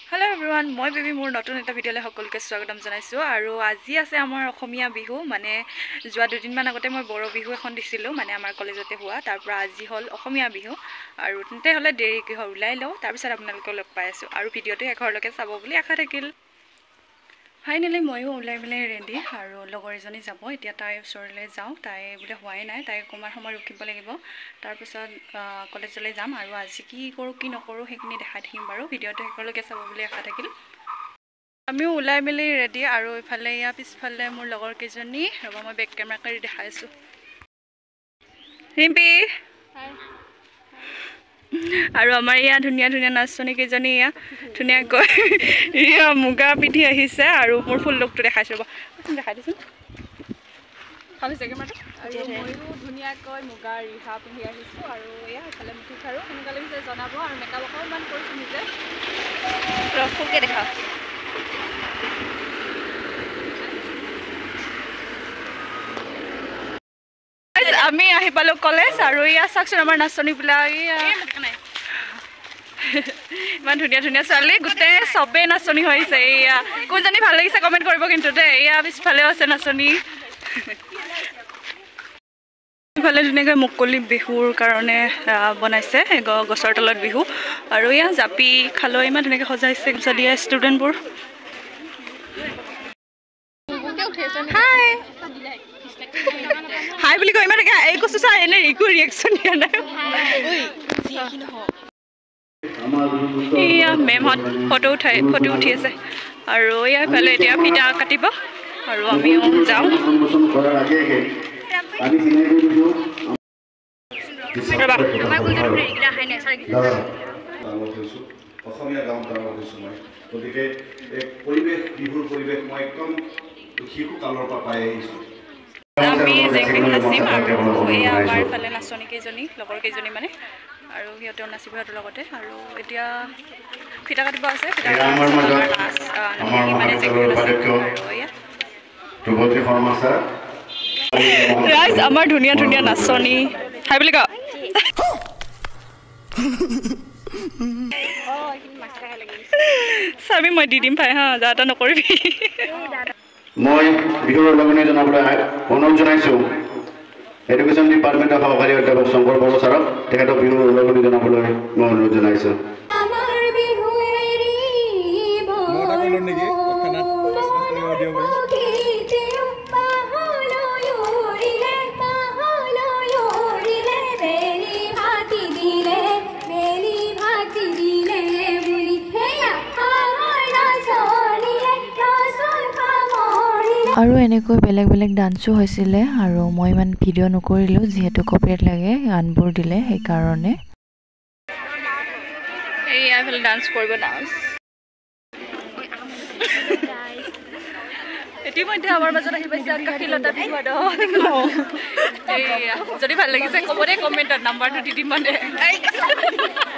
Hello everyone, মই baby মোৰ নতুন এটা ভিডিঅ'লে সকলোকে স্বাগতম জনাইছো আৰু আজি আছে আমাৰ অসমীয়া বিহু মানে যোৱা দুদিন মান আগতে মই বড়ো বিহু এখন দিছিলো মানে আমাৰ কলেজতে হোৱা তাৰ পৰা আজি হল অসমীয়া বিহু আৰু তেন্তে হলে দেৰিকৈ ওলাই লও তাৰ পিছত আপোনালোকক লগ পাই আছো আৰু ভিডিঅ'টো এঘৰলৈকে চাব বুলি আশা থাকিল ফাইনালি ময়ো ওলাই মেলি ৰেডি আৰু লগৰ এজনী যাব এতিয়া তাই ওচৰলৈ যাওঁ তাই বোলে হোৱাই নাই তাই অকণমান সময় ৰখিব লাগিব তাৰপিছত কলেজলৈ যাম আৰু আজি কি কৰোঁ কি নকৰোঁ সেইখিনি দেখাই থাকিম বাৰু ভিডিঅ'টো শেষলৈকে চাব বুলি আশা থাকিল আমিও ওলাই মেলি ৰেডি আৰু ইফালে ইয়াৰ পিছফালে মোৰ লগৰ কেইজনী ৰ'বা মই বেক কেমেৰা কৰি দেখাই আছোঁ ৰিম্পি আৰু আমাৰ ইয়া ধুনীয়া ধুনীয়া নাচনী কেইজনী ইয়া ধুনীয়াকৈ ৰিয়া মুগা পিন্ধি আহিছে আৰু মোৰ ফুল লুকটো দেখাইছো ৰ'বা দেখাই দিছোন খালি কেমেৰাটো আৰু ময়ো ধুনীয়াকৈ মুগা ৰিহা পিন্ধি আহিছোঁ আৰু এয়া ইফালে মুঠি খাৰু সোনকালে পিছে জনাব আৰু মেকআপ অকণমান কৰিছোঁ নিজে ফুলকৈ দেখা আমি আহি পালো কলেজ আৰু ইয়া চাওকচোন আমাৰ নাচনীবিলাক ইমান ধুনীয়া ধুনীয়া ছোৱালী গোটেই চবেই নাচনী হৈছে এয়া কোনজনী ভাল লাগিছে কমেণ্ট কৰিব কিন্তু দেই এয়া পিছফালেও আছে নাচনী ইফালে ধুনীয়াকৈ মুকলি বিহুৰ কাৰণে বনাইছে গছৰ তলত বিহু আৰু এয়া জাপি খালৈ ইমান ধুনীয়াকৈ সজাইছে যদি ষ্টুডেণ্টবোৰ হাই বুলি কয় ইমান এই কৈছো চা এনে একো ৰিয়েকশ্যন দিয়া নাই এয়া মেমহঁত ফটো উঠি আছে আৰু এয়া ইফালে এতিয়া ফিটা কাটিব আৰু আমিও যাওঁ অসমীয়া গাঁৱত ডাঙৰ হৈছোঁ মই গতিকে পৰিৱেশ বিহুৰ পৰিৱেশ মই একদম শিশু কালৰ পৰা পাই আহিছোঁ আমি জেং বিহু নাচিম আৰু এয়া আমাৰ ইফালে নাচনী কেইজনী লগৰ কেইজনী মানে আৰু সিহঁতেও নাচিব সিহঁতৰ লগতে আৰু এতিয়া ফিটা কাটিব আছে ফিটা মানে জেং বিহু নাচিম আৰু এয়া ৰাইজ আমাৰ ধুনীয়া ধুনীয়া নাচনী হাই বুলি কওঁ চাবি মই দি দিম ভাই হা যা তা নকৰিবি মই বিহুৰ লগনে জনাবলৈ অনুৰোধ জনাইছোঁ এডুকেশ্যন ডিপাৰ্টমেণ্টৰ সহকাৰী অধ্যাপক শংকৰ বড়ো ছাৰক তেখেতক বিহুৰ লগনে জনাবলৈ মই অনুৰোধ জনাইছোঁ আৰু এনেকৈ বেলেগ বেলেগ ডান্সো হৈছিলে আৰু মই ইমান ভিডিঅ' নকৰিলোঁ যিহেতু কপিৰাইট লাগে গানবোৰ দিলে সেইকাৰণে এইয়া ইফালে ডান্স কৰিব ডান্স ইতিমধ্যে আমাৰ মাজত আহি পাইছে কাকিলতা বিহুৱাদ যদি ভাল লাগিছে ক'ব দেই কমেণ্টত নাম্বাৰটো দি দিম মানে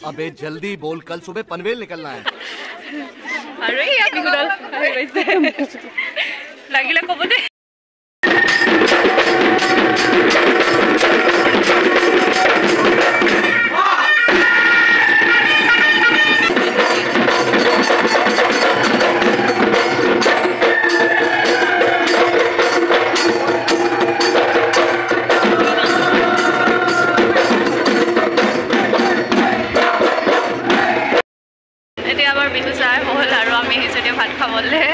अबे जल्दी बोल कल सुबह पनवेल निकलना है আৰু এইয়া বিহুদল আহি পাইছে লাগিলে ক'ব দেই এতিয়া আমাৰ বিহু চাই হ'ল আৰু আমি আহিছোঁ এতিয়া ভাত খাবলৈ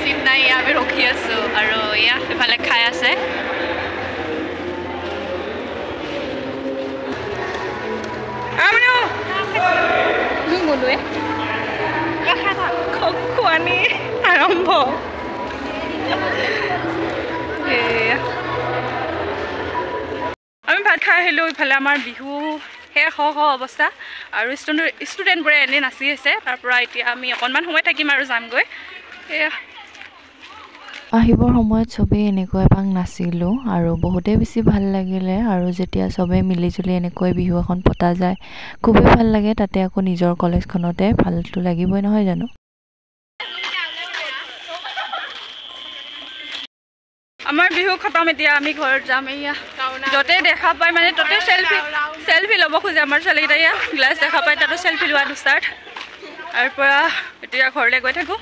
চিট নাই এয়া আমি ৰখি আছোঁ আৰু এয়া ইফালে খাই আছে খোৱানি আৰম্ভ আমি ভাত খাই আহিলোঁ ইফালে আমাৰ বিহু শেষ অৱস্থা আৰু ষ্টুডেণ্টবোৰে এনেই নাচি আছে তাৰ পৰা এতিয়া আমি অকণমান সময় থাকিম আৰু যামগৈ এয়া আহিবৰ সময়ত চবেই এনেকৈ এপাক নাচিলোঁ আৰু বহুতেই বেছি ভাল লাগিলে আৰু যেতিয়া চবেই মিলিজুলি এনেকৈ বিহু এখন পতা যায় খুবেই ভাল লাগে তাতে আকৌ নিজৰ কলেজখনতে ভালটো লাগিবই নহয় জানো আমাৰ বিহু খতম এতিয়া আমি ঘৰত যাম এয়া য'তে দেখা পাই মানে ততে চেলফি ল'ব খোজে আমাৰ ছোৱালীকেইটা এয়া গ্লাছ দেখা পাই তাতো চেলফি লোৱাটো ষ্টাৰ্ট তাৰপৰা এতিয়া ঘৰলৈ গৈ থাকোঁ